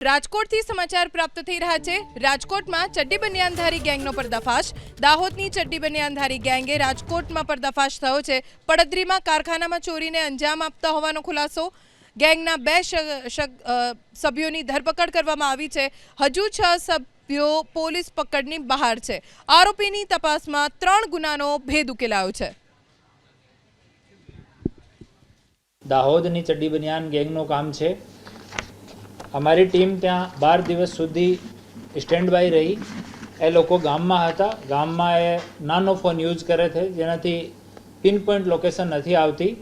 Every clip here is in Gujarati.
રાજકોટથી સમાચાર પ્રાપ્ત થઈ રહ્યા છે। રાજકોટમાં ચડ્ડી બનિયાનધારી ગેંગનો પર્દાફાશ। દાહોદની ચડ્ડી બનિયાનધારી ગેંગે રાજકોટમાં પર્દાફાશ થયો છે। પડદરીમાં કારખાનામાં ચોરીને અંજામ આપતા હોવાનો ખુલાસો। ગેંગના 2 સભ્યોની ધરપકડ કરવામાં આવી છે। હજુ 6 સભ્યો પોલીસ પકડની બહાર છે। આરોપીની તપાસમાં 3 ગુનાનો ભેદ ઉકેલાયો છે। દાહોદની ચડ્ડી બનિયાન ગેંગનું કામ છે। અમારી ટીમ ત્યાં 12 દિવસ સુધી સ્ટેન્ડ બાય રહી। એ લોકો ગામમાં હતા। ગામમાં એ નાનો ફોન યુઝ કરે છે જેનાથી પિન પોઈન્ટ લોકેશન નથી આવતી।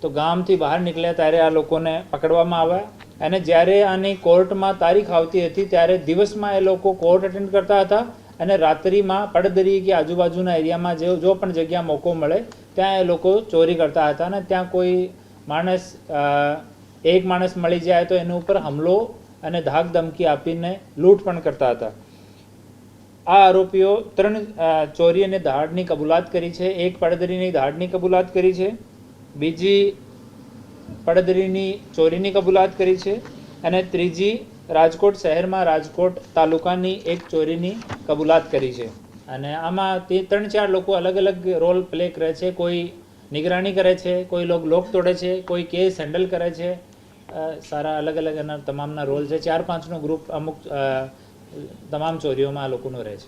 તો ગામથી બહાર નીકળ્યા ત્યારે આ લોકોને પકડવામાં આવ્યા અને જ્યારે આની કોર્ટમાં તારીખ આવતી હતી ત્યારે દિવસમાં એ લોકો કોર્ટ અટેન્ડ કરતા હતા અને રાત્રિમાં પડદરી કે આજુબાજુના એરિયામાં જો પણ જગ્યા મોકો મળે ત્યાં એ લોકો ચોરી કરતા હતા અને ત્યાં કોઈ માણસ એક માણસ મળી જાય તો એના ઉપર હુમલો અને ધાક ધમકી આપીને લૂંટ પણ કરતા હતા। આ આરોપીઓ 3 ચોરી અને દહાડની કબૂલાત કરી છે। એક પડદરીની દહાડની કબૂલાત કરી છે, બીજી પડદરીની ચોરીની કબૂલાત કરી છે અને ત્રીજી રાજકોટ શહેરમાં રાજકોટ તાલુકાની એક ચોરીની કબૂલાત કરી છે। અને આમાં તે 3-4 લોકો અલગ અલગ રોલ પ્લે કરે છે। કોઈ નિગરાની કરે છે, કોઈ લોક તોડે છે, કોઈ કેસ હેન્ડલ કરે છે। સારા અલગ અલગ એના તમામના રોલ છે। 4-5નો ગ્રુપ અમુક તમામ ચોરીઓમાં આ લોકોનો રહે છે।